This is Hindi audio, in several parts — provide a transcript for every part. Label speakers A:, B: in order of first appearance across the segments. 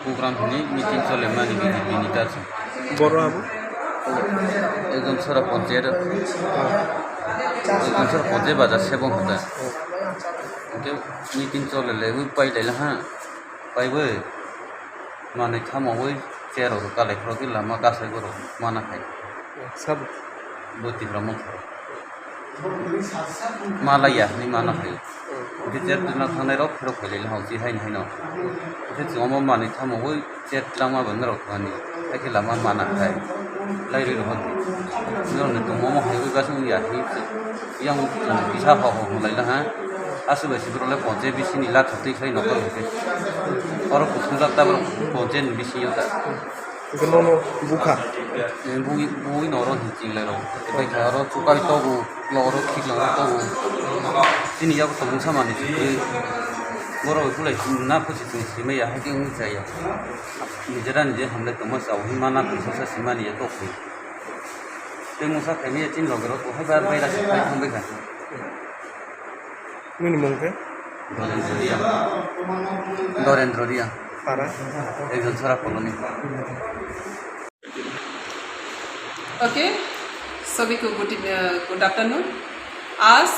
A: program ini meeting চলে মানে বিজেপি নেতার
B: বড় আবু
A: একজন সরা পঞ্চায়েত একজন সরা পঞ্চায়েত বাজার সেবক হতা ওকে মিটিং চলে লেবু পাইলে হ্যাঁ পাইবে মানে থামাবই চেয়ার হতো কালে খরকি লামা গাছে করো মানা খাই
B: সব
A: বইতিরা মত মালাইয়া নি মানা খাই ওকে চেয়ার দিনা থানায় রক ফেরক ফেলে হাউজি হাইন হাইন ওকে জমা মানে থামাবই চেয়ার লামা বন্ধ রখানি একে লামা মানা খাই লাইরে রহতি ননে তো মম হাইবে গাছে ইয়া হিপছে ইয়াং বিছা হাও লাইলা হ্যাঁ আসবে সিবরলে পৌঁছে বেশি নীলা থতি খাই নকর হতে আর কুসুজাতা পৌঁছে বেশি হতা
B: ননো বুখা
A: বুই নরো হিচিলে র এবাই খার চুকাই তবু লর খিলা তবু তিনি যাও তো মুসা মানে বড় ফুলাই না ফুসি তুমি সিমাইয়া হাকি উচাইয়া নিজেরা নিজে হামলে তো মসা হিমানা পিসা সিমানিয়া তো কই তে মুসা খাইনি চিন লগর তো হাইবার বাইরা খাই থামবে খা
B: মিনিমামকে
A: नरेंद्र रिया
B: पारा
A: एक जन सरा कॉलोनी
C: ओके सभी को गुड आफ्टरनून। आज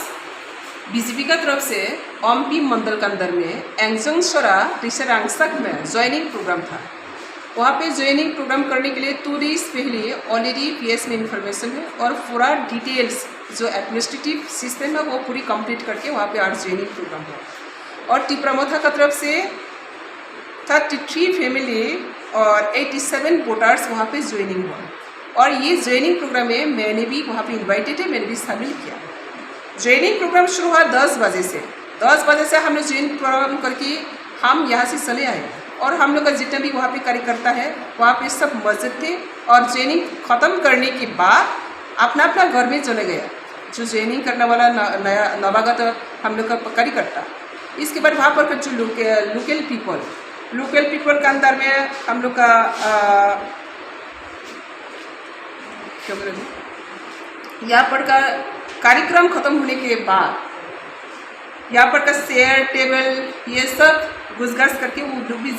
C: बीजेपी का तरफ से ओमपी मंडल के अंदर में एंगजोंग सोरा रिसरांगसक में ज्वाइनिंग प्रोग्राम था। वहाँ पे ज्वाइनिंग प्रोग्राम करने के लिए 2 डेज पहले ऑलरेडी पीएस में इंफॉर्मेशन है और पूरा डिटेल्स जो एडमिनिस्ट्रेटिव सिस्टम है वो पूरी कंप्लीट करके वहाँ पे आज ज्वाइनिंग प्रोग्राम हुआ। और टिप्रमोथा का तरफ से 33 फैमिली और 87 वोटर्स वहाँ पे ज्वाइनिंग हुआ। और ये ज्वाइनिंग प्रोग्राम में मैंने भी वहाँ पे इन्वाइटेड है, मैंने भी शामिल किया। ज्वाइनिंग प्रोग्राम शुरू हुआ 10 बजे से। 10 बजे से हमने ज्वाइन प्रोग्राम करके हम यहाँ से चले आए और हम लोग का जितना भी वहाँ पे कार्यकर्ता है वहाँ पे सब मस्जिद थे। और ज्वाइनिंग ख़त्म करने के बाद अपना अपना घर में चले गया जो ज्वाइनिंग करने वाला नया नवागत हम लोग का कार्यकर्ता। इसके बाद वहाँ पर जो लोकल पीपल के अंदर में हम लोग का क्या बोले यहाँ पर का कार्यक्रम ख़त्म होने के बाद यहाँ पर का चेयर टेबल ये सब घुस करके वो लोग भी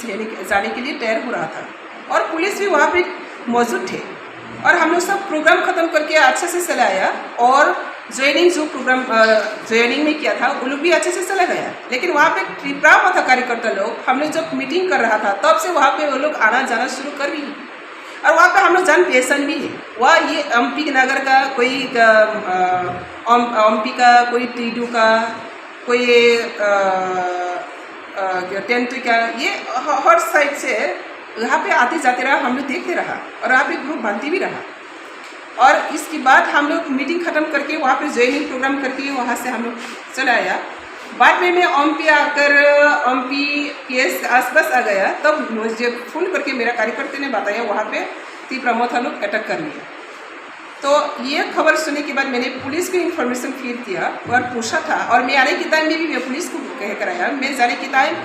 C: जाने के लिए तैयार हो रहा था और पुलिस भी वहाँ पे मौजूद थे। और हम लोग सब प्रोग्राम ख़त्म करके अच्छे से चला आया और ज्वाइनिंग जो प्रोग्राम ज्वाइनिंग में किया था वो लोग भी अच्छे से चला गया। लेकिन वहाँ पे टिप्रा था कार्यकर्ता लोग, हम लोग जब मीटिंग कर रहा था तब से वहाँ पे वो लोग आना जाना शुरू कर भी। और वहाँ पे हम लोग जान पहचान भी है। वह ये एमपी नगर का कोई एमपी का कोई टीडू का कोई टेंटू का ये हर साइड से यहाँ पे आते जाते रहा, हम लोग देखते रहा और यहाँ पे ग्रुप बनती भी रहा। और इसके बाद हम लोग मीटिंग ख़त्म करके वहाँ पे ज्वाइनिंग प्रोग्राम करके वहाँ से हम लोग चला आया। बाद में मैं ओमपी आकर ओमपी पीएस आसपास आ गया तब मुझे फ़ोन करके मेरा कार्यकर्ता ने बताया वहाँ पे प्रमोथा लोग अटैक कर लिए। तो ये खबर सुनने के बाद मैंने पुलिस को इन्फॉर्मेशन फीड किया और पूछा था। और मैं आने के टाइम में भी मैं पुलिस को कह कर आया, मैं जाने के टाइम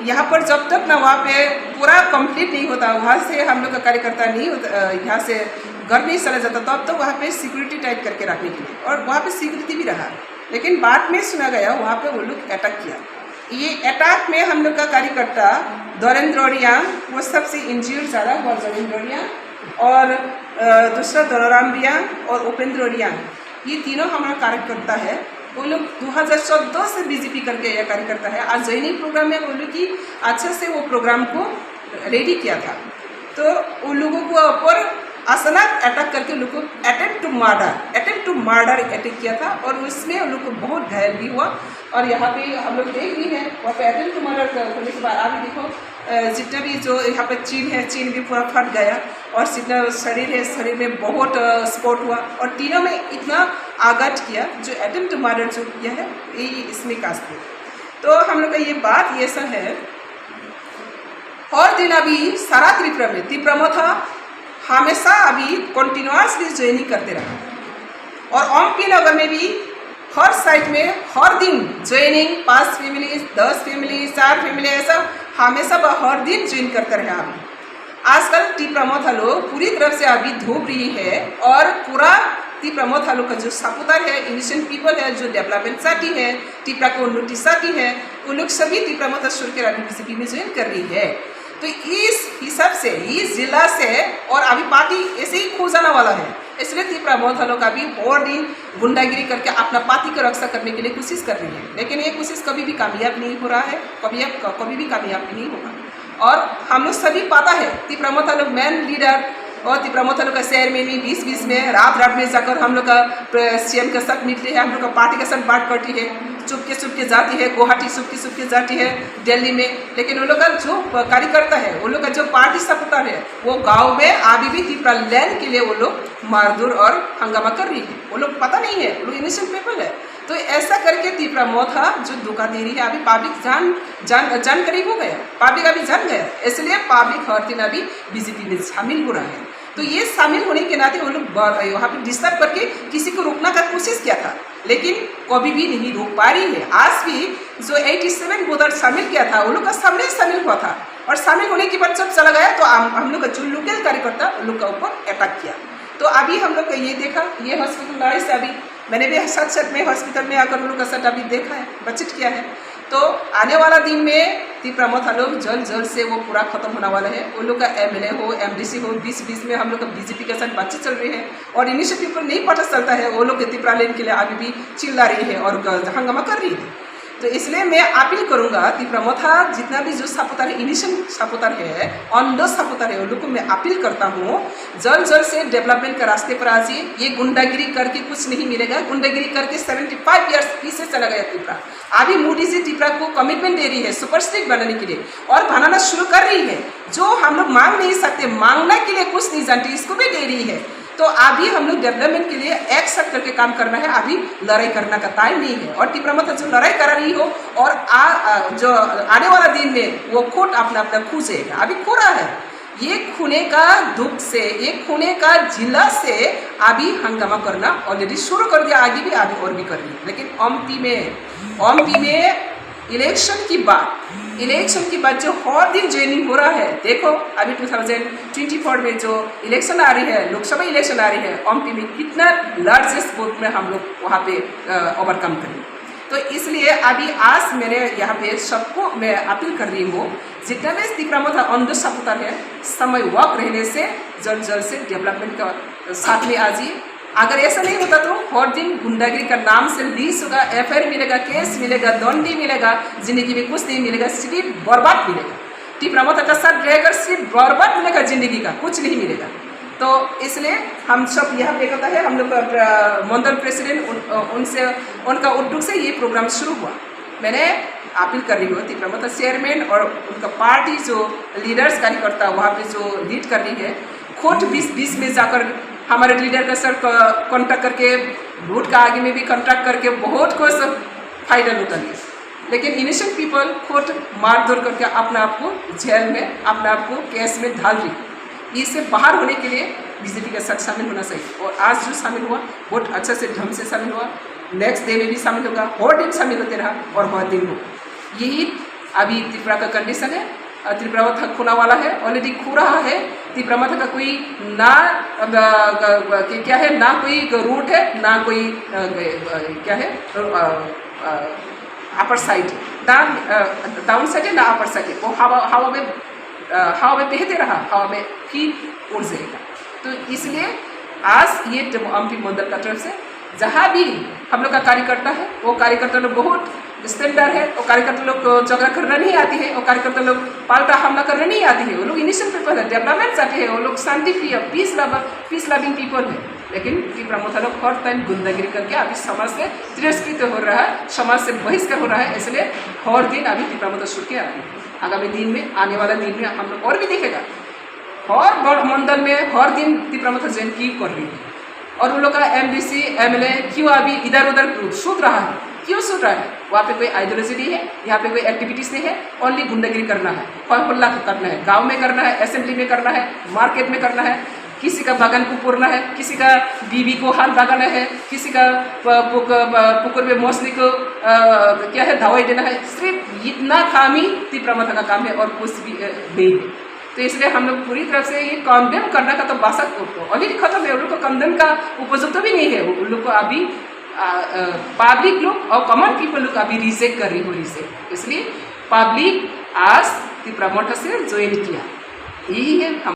C: यहाँ पर जब तक ना वहाँ पे पूरा कंप्लीट नहीं होता, वहाँ से हम लोग का कार्यकर्ता नहीं होता, यहाँ से घर नहीं चला जाता तब तो वहाँ पे सिक्योरिटी टाइट करके रखने के लिए और वहाँ पे सिक्योरिटी भी रहा। लेकिन बाद में सुना गया वहाँ पे वो लोग अटैक किया। ये अटैक में हम लोग का कार्यकर्ता नरेंद्र रिया वो सबसे इंजर्ड ज़्यादा हुआ, नरेंद्र रिया और दूसरा दौराम रिया और उपेंद्र रिया, ये तीनों हमारा कार्यकर्ता है। वो लोग 2014 से बीजेपी करके यह कार्यकर्ता है। आज ज्वाइनिंग प्रोग्राम में वो लोग की अच्छे से वो प्रोग्राम को रेडी किया था। तो उन लोगों को ऊपर अचानक अटैक करके लोग को अटेम्प्ट टू मर्डर अटैक किया था और उसमें उन लोग को बहुत घायल भी हुआ। और यहाँ पे हम लोग देख रही हैं वहाँ पे अटेम्प्ट टू मर्डर करने के बाद अभी देखो जितना भी जो यहाँ पे चीन भी पूरा फट गया और जितना शरीर है शरीर में बहुत स्पॉट हुआ और तीनों में इतना आघात किया जो अटेम्प्ट टू मर्डर जो किया है ये इसमें कास्ट है। तो हम लोग का ये बात ये सब है। और दिन अभी सारा त्रिप्रमोथा हमेशा अभी कंटिन्यूसली ज्वाइनिंग करते रहा और ओमपी नगर में भी हर साइट में हर दिन ज्वाइनिंग 5 फैमिली 10 फैमिली 4 फैमिली ऐसा हमेशा हर दिन ज्वाइन करते रहे। अभी आजकल टिप्रमोथा लोग पूरी तरफ से अभी धूप रही है और पूरा टिप्रमोथा लोग का जो सपुतर है, इनिशियल पीपल है, जो डेवलपमेंट चाहती है, टिप्रा को उन्नति चाहती है, वो लोग सभी टिप्रमोथा छोड़कर अभी बीजेपी में ज्वाइन कर रही है। तो इस हिसाब से इस जिला से और अभी पार्टी ऐसे ही खो जाने वाला है, इसलिए तीव्रा मोहल्ला लोग अभी और दिन गुंडागिरी करके अपना पार्टी की रक्षा करने के लिए कोशिश कर रही है, लेकिन ये कोशिश कभी भी कामयाब नहीं हो रहा है, कभी भी कामयाब नहीं होगा। और हम लोग सभी पता है तीव्रा मोहल्ला लोग मेन लीडर और तीव्रा मोहल्ला लोग का शहर में भी 20-20 में रात में जाकर हम लोग का सीएम के साथ मिलते हैं, हम लोग का पार्टी के साथ बात करती है, चुपके जाती है गुवाहाटी, चुपके जाती है दिल्ली में, लेकिन उन लोग का जो कार्यकर्ता है, उन लोग का जो पार्टी सपोर्टर है, वो गांव में अभी भी तीव्रा लैंड के लिए वो लोग मारधूर और हंगामा कर रही है। वो लोग पता नहीं है, वो लोग इनिशियल पीपल है। तो ऐसा करके तीव्रा मोहल्ला जो धोखा दे रही है, अभी पब्लिक जानकारी हो गया, पब्लिक अभी जान गया, इसलिए पब्लिक हर दिन अभी बीजेपी में शामिल हो रहा है। तो ये शामिल होने के नाते वो लोग वहाँ पे डिस्टर्ब करके किसी को रोकने का कोशिश किया था, लेकिन कभी भी नहीं रोक पा रही है। आज भी जो 87 वोटर शामिल किया था, वो लोग का सामने शामिल हुआ था, और शामिल होने के बाद जब चला गया तो हम लोग का जो लोकल कार्यकर्ता उन लोग का ऊपर अटैक किया। तो अभी हम लोग का ये देखा, ये हॉस्पिटलाइज अभी मैंने भी साथ में हॉस्पिटल में आकर उन लोग का साथ अभी देखा है, बचत किया है। तो आने वाला दिन में तीव्रा मोहल्ला लोग जल्द से वो पूरा खत्म होने वाला है। उन लोग का एमएलए हो, एमडीसी हो, 20-20 में हम लोग का बीजेपी के साथ बातचीत चल रही है, और इनिशिएटिव पर नहीं पता चलता है, वो लोग तीव्रा लेन के लिए अभी भी चिल्ला रही है और हंगामा कर रही है। तो इसलिए मैं अपील करूंगा तीव्रा मोहल्ला जितना भी जो सपोर्टर है, इनिशियल सपोर्टर है, ऑन द सपोर्टर है, उन लोग को मैं अपील करता हूँ जल्द से डेवलपमेंट के रास्ते पर आ जाइए। ये गुंडागिरी करके कुछ नहीं मिलेगा, गुंडागिरी करके 75 ईयर्स पीछे चला गया तीव्रा। अभी मोदी जी तीव्रा को कमिटमेंट दे रही है सुपर स्टेट बनाने के लिए, और बनाना शुरू कर रही है। जो हम लोग मांग नहीं सकते, मांगने के लिए कुछ नहीं जानते, इसको भी दे रही है। तो अभी हम लोग डेवलपमेंट के लिए एक साथ करके काम करना है, अभी लड़ाई करने का टाइम नहीं है। और तीव्रा मोहल्ला जो लड़ाई कर रही हो, और जो आने वाला दिन में वो खुद अपना खूजेगा, अभी खो रहा है। ये खूने का दुख से, ये खूने का जिला से अभी हंगामा करना ऑलरेडी शुरू कर दिया, आगे भी अभी और भी कर रही है। लेकिन ओमपी में इलेक्शन की बात जो हर दिन ज्वाइनिंग हो रहा है, देखो अभी 2024 में जो इलेक्शन आ रही है, लोकसभा इलेक्शन आ रही है, ओमपी में कितना लार्जेस्ट वोट में हम लोग वहाँ पे ओवरकम करेंगे। तो इसलिए अभी आज मेरे यहाँ पे सबको मैं अपील कर रही हूँ, जितना भी तीव्रा मोहल्ला ऑन द सपोर्टर है, समय वक्त रहने से जल्द से डेवलपमेंट का साथ में आ जाइए। अगर ऐसा नहीं होता तो हर दिन गुंडागिरी का नाम से लीज होगा, एफआईआर मिलेगा, केस मिलेगा, दंडी मिलेगा, जिंदगी में कुछ नहीं मिलेगा, सिर्फ बर्बाद मिलेगा। तीव्रा मोहल्ला का साथ रहकर सिर्फ बर्बाद मिलेगा, जिंदगी का कुछ नहीं मिलेगा। तो इसलिए हम सब यहाँ पे कहता है, हम लोग मंडल प्रेसिडेंट उनसे उनका उद्योग से ये प्रोग्राम शुरू हुआ। मैंने अपील कर रही हूँ तीव्रा मोहल्ला चेयरमैन और उनका पार्टी जो लीडर्स कार्यकर्ता वहाँ पे जो लीड कर रही है, खुद 20-20 में जाकर हमारे लीडर का सर कॉन्टैक्ट करके, वोट का आगे में भी कॉन्टैक्ट करके बहुत कुछ फायदा लूटा लिया। लेकिन इनिशियल पीपल खुद मारधर करके अपने आप को जेल में, अपने आप को केस में ढाल रही। इससे बाहर होने के लिए बीजेपी के साथ शामिल होना चाहिए। और आज जो शामिल हुआ बहुत अच्छा से ढंग से शामिल हुआ, नेक्स्ट डे में भी शामिल होगा, हर दिन शामिल होते रहा और हर दिन हो। यही अभी त्रिपुरा का कंडीशन है। त्रिपुरा मोहल्ला खोना वाला है, ऑलरेडी खो रहा है। त्रिपुरा मोहल्ला का कोई ना क्या है, ना कोई रूट है, ना कोई क्या है अपर साइड, डाउन साइड है ना अपर साइड है। वो हवा में बहते रहा, हवा में फिर उड़ जाएगा। तो इसलिए आज ये ओमपी मंडल का तरफ से जहाँ भी हम लोग का कार्यकर्ता है, वो कार्यकर्ता लोग बहुत स्टैंडर्ड है। वो कार्यकर्ता लोग झगड़ा करना नहीं आती है, वो कार्यकर्ता लोग पाल्टा हमला करना नहीं आती है। वो लोग इनिशियल पीपल है, डेवलपमेंट चाहते हैं, वो लोग शांति प्रिय, पीस लविंग पीपल है। लेकिन तीव्रा मोहल्ला लोग हर टाइम गुंडागिरी करके अभी समाज से तिरस्कृत हो रहा है, समाज से बहिष्कार हो रहा है। इसलिए हर दिन अभी तीव्रा मोहल्ला शुरू किया। आगामी दिन में, आने वाला दिन में हम लोग और भी देखेगा, हर मंडल में हर दिन तीव्रा मोहल्ला जैन की कर रही है। और उन लोग का एमडीसी एमएलए क्यों अभी इधर उधर सूत रहा है, क्यों सूत रहा है? वहाँ पे कोई आइडियोलॉजी नहीं है, यहाँ पे कोई एक्टिविटीज़ नहीं है, ओनली गुंडागिरी करना है, हल्ला करना है, गांव में करना है, असेंबली में करना है, मार्केट में करना है, किसी का बागान को पूरना है, किसी का बीवी को हाथ लगाना है, किसी का पुकुर में मछली को क्या है दवाई देना है। सिर्फ इतना काम ही तीव्रा मोहल्ला का काम है और कुछ भी नहीं है। तो इसलिए हम लोग पूरी तरफ से ये कंडेम करने का तो बासा ऑलरेडी खत्म है। उन लोग को कंडेम का उपयुक्त भी नहीं है। उन लोग को अभी पब्लिक लोग और कॉमन पीपल लोग अभी रिजेक्ट कर रही हो रिजेक्ट। इसलिए पब्लिक आज ती प्रमोटर से ज्वाइन किया। यही है हम